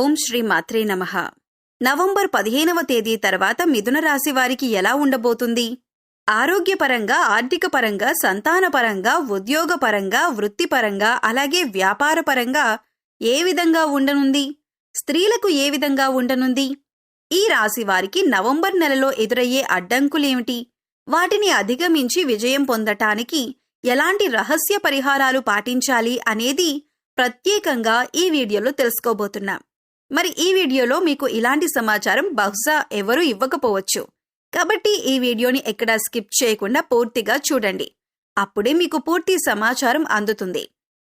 ఓం శ్రీ మాత్రే నమః. నవంబర్ 15వ తేదీ తర్వాత మిథున రాశి వారికి ఎలా ఉండబోతుంది? ఆరోగ్యపరంగా, ఆర్థికపరంగా, సంతానపరంగా, ఉద్యోగపరంగా, వృత్తిపరంగా, అలాగే వ్యాపారపరంగా ఏ విధంగా ఉండనుంది? స్త్రీలకు ఏ విధంగా ఉండనుంది? ఈ రాశి వారికి నవంబర్ నెలలో ఎదురయ్యే అడ్డంకులేమిటి? వాటిని అధిగమించి విజయం పొందటానికి ఎలాంటి రహస్య పరిహారాలు పాటించాలి అనేది ప్రత్యేకంగా ఈ వీడియోలో తెలుసుకోబోతున్నాం. మరి ఈ వీడియోలో మీకు ఇలాంటి సమాచారం బహుశా ఎవరూ ఇవ్వకపోవచ్చు. కాబట్టి ఈ వీడియోని ఎక్కడా స్కిప్ చేయకుండా పూర్తిగా చూడండి. అప్పుడే మీకు పూర్తి సమాచారం అందుతుంది.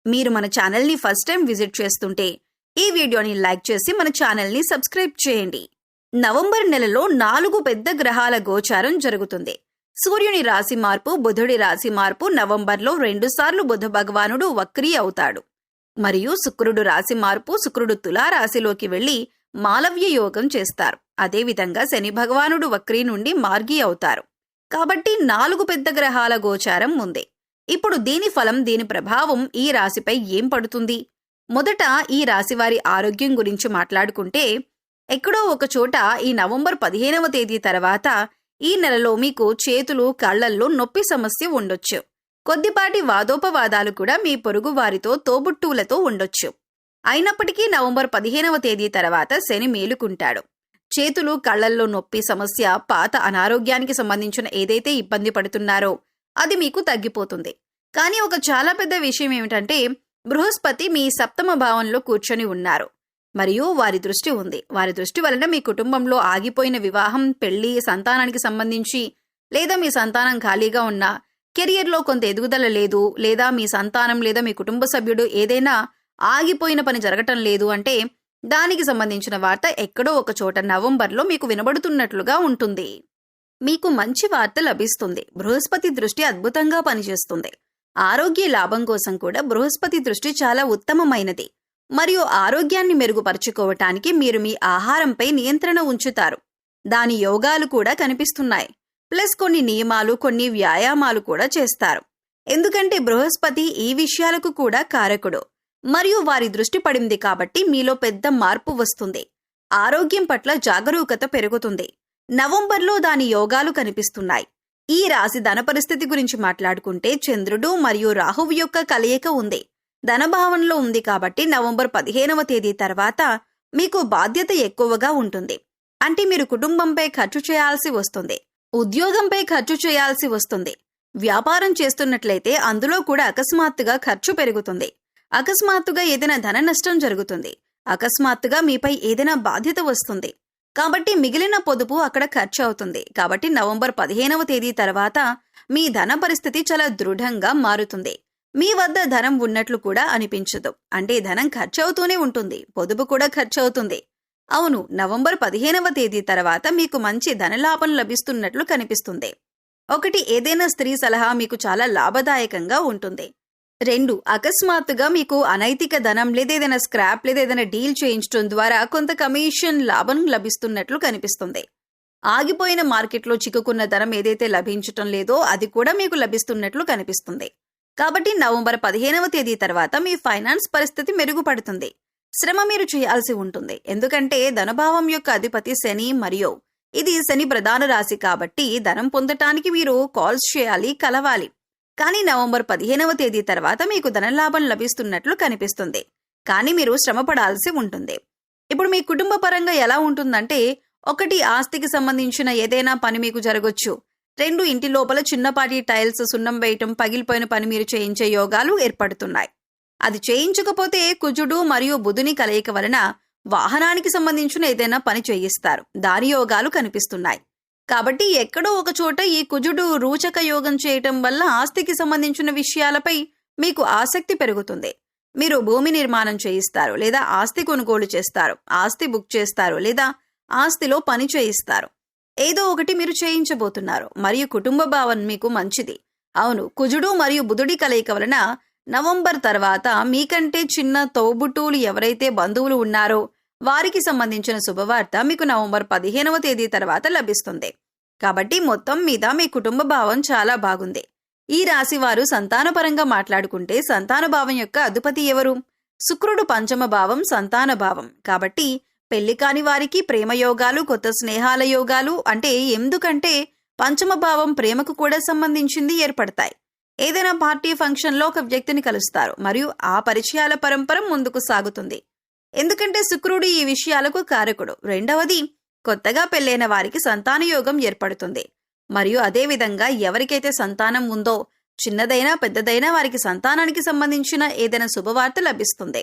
మీరు మన ఛానల్ని ఫస్ట్ టైం విజిట్ చేస్తుంటే ఈ వీడియోని లైక్ చేసి మన ఛానల్ని సబ్స్క్రైబ్ చేయండి. నవంబర్ నెలలో 4 పెద్ద గ్రహాల గోచారం జరుగుతుంది. సూర్యుని రాశి మార్పు, బుధుడి రాశి మార్పు. నవంబర్లో 2 సార్లు బుధ భగవానుడు వక్రీ అవుతాడు. మరియు శుక్రుడు రాశి మార్పు. శుక్రుడు తులా రాశిలోకి వెళ్లి మాలవ్య యోగం చేస్తారు. అదేవిధంగా శని భగవానుడు వక్రీ నుండి మార్గి అవుతారు. కాబట్టి 4 పెద్ద గ్రహాల గోచారం ఉంది. ఇప్పుడు దీని ఫలం, దీని ప్రభావం ఈ రాశిపై ఏం పడుతుంది? మొదట ఈ రాశి వారి ఆరోగ్యం గురించి మాట్లాడుకుంటే, ఎక్కడో ఒక చోట ఈ నవంబర్ 15వ తేదీ తర్వాత ఈ నెలలో మీకు చేతులు, కళ్లల్లో నొప్పి సమస్య ఉండొచ్చు. కొద్దిపాటి వాదోపవాదాలు కూడా మీ పొరుగు వారితో, తోబుట్టువులతో ఉండొచ్చు. అయినప్పటికీ నవంబర్ 15వ తేదీ తర్వాత శని మేలుకుంటాడు. చేతులు, కళ్లల్లో నొప్పి సమస్య, పాత అనారోగ్యానికి సంబంధించిన ఏదైతే ఇబ్బంది పడుతున్నారో అది మీకు తగ్గిపోతుంది. కానీ ఒక చాలా పెద్ద విషయం ఏమిటంటే, బృహస్పతి మీ 7వ భావంలో కూర్చొని ఉన్నారు మరియు వారి దృష్టి ఉంది. వారి దృష్టి వలన మీ కుటుంబంలో ఆగిపోయిన వివాహం, పెళ్లి, సంతానానికి సంబంధించి, లేదా మీ సంతానం ఖాళీగా ఉన్నా, కెరియర్లో కొంత ఎదుగుదల లేదు, లేదా మీ సంతానం లేదా మీ కుటుంబ సభ్యుడు ఏదైనా ఆగిపోయిన పని జరగటం లేదు అంటే దానికి సంబంధించిన వార్త ఎక్కడో ఒక చోట నవంబర్లో మీకు వినబడుతున్నట్లుగా ఉంటుంది. మీకు మంచి వార్త లభిస్తుంది. బృహస్పతి దృష్టి అద్భుతంగా పనిచేస్తుంది. ఆరోగ్య లాభం కోసం కూడా బృహస్పతి దృష్టి చాలా ఉత్తమమైనది. మరియు ఆరోగ్యాన్ని మెరుగుపరుచుకోవటానికి మీరు మీ ఆహారంపై నియంత్రణ ఉంచుతారు. దాని యోగాలు కూడా కనిపిస్తున్నాయి. ప్లస్ కొన్ని నియమాలు, కొన్ని వ్యాయామాలు కూడా చేస్తారు. ఎందుకంటే బృహస్పతి ఈ విషయాలకు కూడా కారకుడు. మరియు వారి దృష్టి పడింది కాబట్టి మీలో పెద్ద మార్పు వస్తుంది. ఆరోగ్యం పట్ల జాగరూకత పెరుగుతుంది. నవంబర్లో దాని యోగాలు కనిపిస్తున్నాయి. ఈ రాశి ధన పరిస్థితి గురించి మాట్లాడుకుంటే, చంద్రుడు మరియు రాహువు యొక్క కలయిక ఉంది. ధనభావంలో ఉంది కాబట్టి నవంబర్ 15వ తేదీ తర్వాత మీకు బాధ్యత ఎక్కువగా ఉంటుంది. అంటే మీరు కుటుంబంపై ఖర్చు చేయాల్సి వస్తుంది. ఉద్యోగంపై ఖర్చు చేయాల్సి వస్తుంది. వ్యాపారం చేస్తున్నట్లయితే అందులో కూడా అకస్మాత్తుగా ఖర్చు పెరుగుతుంది. అకస్మాత్తుగా ఏదైనా ధన నష్టం జరుగుతుంది. అకస్మాత్తుగా మీపై ఏదైనా బాధ్యత వస్తుంది. కాబట్టి మిగిలిన పొదుపు అక్కడ ఖర్చు అవుతుంది. కాబట్టి నవంబర్ 15వ తేదీ తర్వాత మీ ధన పరిస్థితి చాలా దృఢంగా మారుతుంది. మీ వద్ద ధనం ఉన్నట్లు కూడా అనిపించదు. అంటే ధనం ఖర్చు అవుతూనే ఉంటుంది, పొదుపు కూడా ఖర్చు అవుతుంది. అవును, నవంబర్ 15వ తేదీ తర్వాత మీకు మంచి ధనలాభం లభిస్తున్నట్లు కనిపిస్తుంది. 1. ఏదైనా స్త్రీ సలహా మీకు చాలా లాభదాయకంగా ఉంటుంది. 2. అకస్మాత్తుగా మీకు అనైతిక ధనం లేదా ఏదైనా స్క్రాప్ లేదా ఏదైనా డీల్ చేయించడం ద్వారా కొంత కమిషన్ లాభం లభిస్తున్నట్లు కనిపిస్తుంది. ఆగిపోయిన మార్కెట్లో చిక్కుకున్న ధనం ఏదైతే లభించటం లేదో అది కూడా మీకు లభిస్తున్నట్లు కనిపిస్తుంది. కాబట్టి నవంబర్ 15వ తేదీ తర్వాత మీ ఫైనాన్స్ పరిస్థితి మెరుగుపడుతుంది. శ్రమ మీరు చేయాల్సి ఉంటుంది. ఎందుకంటే ధనభావం యొక్క అధిపతి శని మరియు ఇది శని ప్రధాన రాశి కాబట్టి ధనం పొందటానికి మీరు కాల్స్ చేయాలి, కలవాలి. కానీ నవంబర్ 15వ తేదీ తర్వాత మీకు ధనలాభం లభిస్తున్నట్లు కనిపిస్తుంది. కానీ మీరు శ్రమ పడాల్సి ఉంటుంది. ఇప్పుడు మీ కుటుంబ పరంగా ఎలా ఉంటుందంటే, 1. ఆస్తికి సంబంధించిన ఏదైనా పని మీకు జరగొచ్చు. 2. ఇంటి లోపల చిన్నపాటి టైల్స్, సున్నం వేయటం, పగిలిపోయిన పని మీరు చేయించే యోగాలు ఏర్పడుతున్నాయి. అది చేయించకపోతే కుజుడు మరియు బుధుని కలయిక వలన వాహనానికి సంబంధించిన ఏదైనా పని చేయిస్తారు. దాని యోగాలు కనిపిస్తున్నాయి. కాబట్టి ఎక్కడో ఒక చోట ఈ కుజుడు రూచక యోగం చేయటం వల్ల ఆస్తికి సంబంధించిన విషయాలపై మీకు ఆసక్తి పెరుగుతుంది. మీరు భూమి నిర్మాణం చేయిస్తారు, లేదా ఆస్తి కొనుగోలు చేస్తారు, ఆస్తి బుక్ చేస్తారు, లేదా ఆస్తిలో పని చేయిస్తారు. ఏదో ఒకటి మీరు చేయించబోతున్నారు. మరియు కుటుంబ భావం మీకు మంచిది. అవును, కుజుడు మరియు బుధుడి కలయిక వలన నవంబర్ తర్వాత మీకంటే చిన్న తోబుట్టువులు ఎవరైతే బంధువులు ఉన్నారో వారికి సంబంధించిన శుభవార్త మీకు నవంబర్ 15వ తేదీ తర్వాత లభిస్తుంది. కాబట్టి మొత్తం మీద మీ కుటుంబ భావం చాలా బాగుంది. ఈ రాశి వారు సంతానపరంగా మాట్లాడుకుంటే, సంతాన భావం యొక్క అధిపతి ఎవరు? శుక్రుడు పంచమ భావం సంతాన భావం. కాబట్టి పెళ్లి కాని వారికి ప్రేమ యోగాలు, కొత్త స్నేహాల యోగాలు అంటే ఎందుకంటే పంచమ భావం ప్రేమకు కూడా సంబంధించింది ఏర్పడతాయి. ఏదైనా పార్టీ ఫంక్షన్లో ఒక వ్యక్తిని కలుస్తారు మరియు ఆ పరిచయాల పరంపర ముందుకు సాగుతుంది. ఎందుకంటే శుక్రుడు ఈ విషయాలకు కారకుడు. రెండవది, కొత్తగా పెళ్లైన వారికి సంతాన యోగం ఏర్పడుతుంది. మరియు అదేవిధంగా ఎవరికైతే సంతానం ఉందో చిన్నదైనా పెద్దదైనా వారికి సంతానానికి సంబంధించిన ఏదైనా శుభవార్త లభిస్తుంది.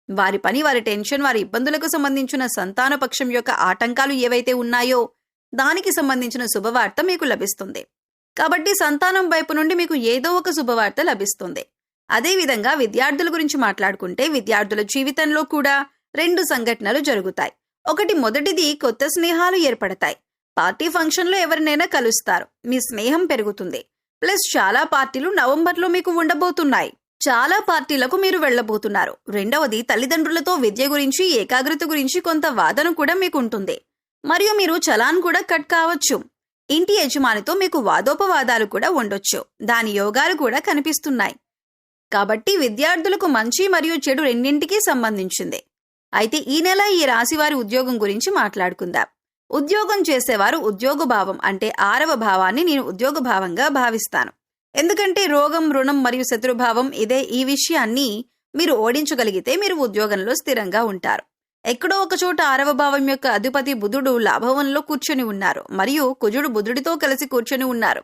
వారి పని, వారి టెన్షన్, వారి ఇబ్బందులకు సంబంధించిన సంతాన పక్షం యొక్క ఆటంకాలు ఏవైతే ఉన్నాయో దానికి సంబంధించిన శుభవార్త మీకు లభిస్తుంది. కాబట్టి సంతానం వైపు నుండి మీకు ఏదో ఒక శుభవార్త లభిస్తుంది. అదేవిధంగా విద్యార్థుల గురించి మాట్లాడుకుంటే విద్యార్థుల జీవితంలో కూడా 2 సంఘటనలు జరుగుతాయి. మొదటిది కొత్త స్నేహాలు ఏర్పడతాయి. పార్టీ ఫంక్షన్లో ఎవరినైనా కలుస్తారు, మీ స్నేహం పెరుగుతుంది. ప్లస్ చాలా పార్టీలు నవంబర్లో మీకు ఉండబోతున్నాయి. చాలా పార్టీలకు మీరు వెళ్లబోతున్నారు. రెండవది, తల్లిదండ్రులతో విద్య గురించి, ఏకాగ్రత గురించి కొంత వాదన కూడా మీకు ఉంటుంది. మరియు మీరు చలాన్ కూడా కట్ కావచ్చు. ఇంటి యజమానితో మీకు వాదోపవాదాలు కూడా ఉండొచ్చు. దాని యోగాలు కూడా కనిపిస్తున్నాయి. కాబట్టి విద్యార్థులకు మంచి మరియు చెడు రెండింటికి సంబంధించింది. అయితే ఈ నెల ఈ రాశివారి ఉద్యోగం గురించి మాట్లాడుకుందాం. ఉద్యోగం చేసేవారు ఉద్యోగ భావం అంటే 6వ భావాన్ని నేను ఉద్యోగ భావంగా భావిస్తాను. ఎందుకంటే రోగం, రుణం మరియు శత్రుభావం ఇదే. ఈ విషయాన్ని మీరు ఓడించగలిగితే మీరు ఉద్యోగంలో స్థిరంగా ఉంటారు. ఎక్కడో ఒక చోట 6వ భావం యొక్క అధిపతి బుధుడు లాభవంలో కూర్చొని ఉన్నారు మరియు కుజుడు బుధుడితో కలిసి కూర్చొని ఉన్నారు.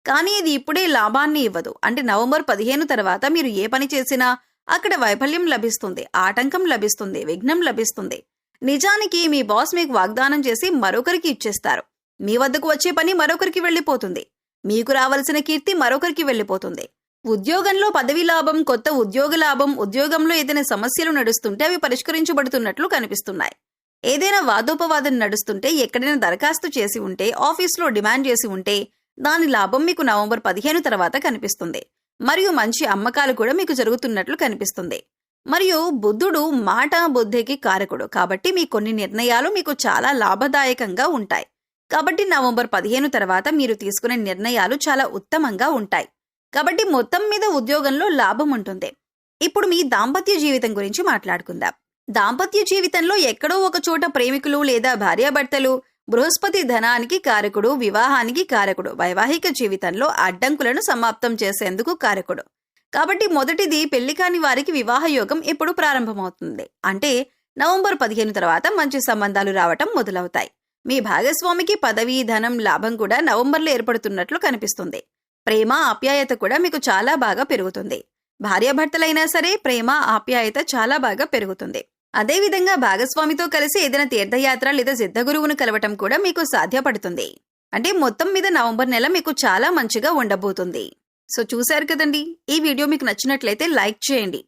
కానీ ఇది ఇప్పుడే లాభాన్ని ఇవ్వదు. అంటే నవంబర్ 15 తర్వాత మీరు ఏ పని చేసినా అక్కడ వైఫల్యం లభిస్తుంది, ఆటంకం లభిస్తుంది, విఘ్నం లభిస్తుంది. నిజానికి మీ బాస్ మీకు వాగ్దానం చేసి మరొకరికి ఇచ్చేస్తారు. మీ వద్దకు వచ్చే పని మరొకరికి వెళ్లిపోతుంది. మీకు రావాల్సిన కీర్తి మరొకరికి వెళ్లిపోతుంది. ఉద్యోగంలో పదవి లాభం, కొత్త ఉద్యోగ లాభం, ఉద్యోగంలో ఏదైనా సమస్యలు నడుస్తుంటే అవి పరిష్కరించబడుతున్నట్లు కనిపిస్తున్నాయి. ఏదైనా వాదోపవాదం నడుస్తుంటే, ఎక్కడైనా దరఖాస్తు చేసి ఉంటే, ఆఫీస్లో డిమాండ్ చేసి ఉంటే దాని లాభం మీకు నవంబర్ 15 తర్వాత కనిపిస్తుంది. మరియు మంచి అమ్మకాలు కూడా మీకు జరుగుతున్నట్లు కనిపిస్తుంది. మరియు బుధుడు మాట, బుద్ధికి కారకుడు. కాబట్టి మీ కొన్ని నిర్ణయాలు మీకు చాలా లాభదాయకంగా ఉంటాయి. కాబట్టి నవంబర్ 15 తర్వాత మీరు తీసుకునే నిర్ణయాలు చాలా ఉత్తమంగా ఉంటాయి. కాబట్టి మొత్తం మీద ఉద్యోగంలో లాభం ఉంటుంది. ఇప్పుడు మీ దాంపత్య జీవితం గురించి మాట్లాడుకుందాం. దాంపత్య జీవితంలో ఎక్కడో ఒక చోట ప్రేమికులు లేదా భార్యాభర్తలు, బృహస్పతి ధనానికి కారకుడు, వివాహానికి కారకుడు, వైవాహిక జీవితంలో అడ్డంకులను సమాప్తం చేసేందుకు కారకుడు. కాబట్టి మొదటిది, పెళ్లి కాని వారికి వివాహ యోగం ఇప్పుడు ప్రారంభమవుతుంది. అంటే నవంబర్ 15 తర్వాత మంచి సంబంధాలు రావటం మొదలవుతాయి. మీ భాగస్వామికి పదవి, ధనం, లాభం కూడా నవంబర్లో ఏర్పడుతున్నట్లు కనిపిస్తుంది. ప్రేమ, ఆప్యాయత కూడా మీకు చాలా బాగా పెరుగుతుంది. భార్యాభర్తలైనా సరే ప్రేమ, ఆప్యాయత చాలా బాగా పెరుగుతుంది. అదేవిధంగా భాగస్వామితో కలిసి ఏదైనా తీర్థయాత్ర లేదా సిద్ధగురువును కలవటం కూడా మీకు సాధ్యపడుతుంది. అంటే మొత్తం మీద నవంబర్ నెల మీకు చాలా మంచిగా ఉండబోతుంది. సో చూశారు కదండి, ఈ వీడియో మీకు నచ్చినట్లయితే లైక్ చేయండి.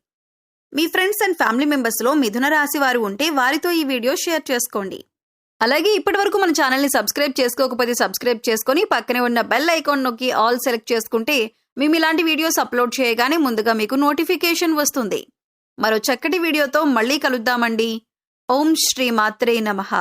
మీ ఫ్రెండ్స్ అండ్ ఫ్యామిలీ మెంబర్స్లో మిథున రాశి వారు ఉంటే వారితో ఈ వీడియో షేర్ చేసుకోండి. అలాగే ఇప్పటివరకు మన ఛానల్ని సబ్స్క్రైబ్ చేసుకోకపోతే సబ్స్క్రైబ్ చేసుకొని పక్కనే ఉన్న బెల్ ఐకాన్ నొక్కి ఆల్ సెలెక్ట్ చేసుకుంటే మేము ఇలాంటి వీడియోస్ అప్లోడ్ చేయగానే ముందుగా మీకు నోటిఫికేషన్ వస్తుంది. మరో చక్కటి వీడియోతో మళ్ళీ కలుద్దామండి. ఓం శ్రీ మాత్రే నమః.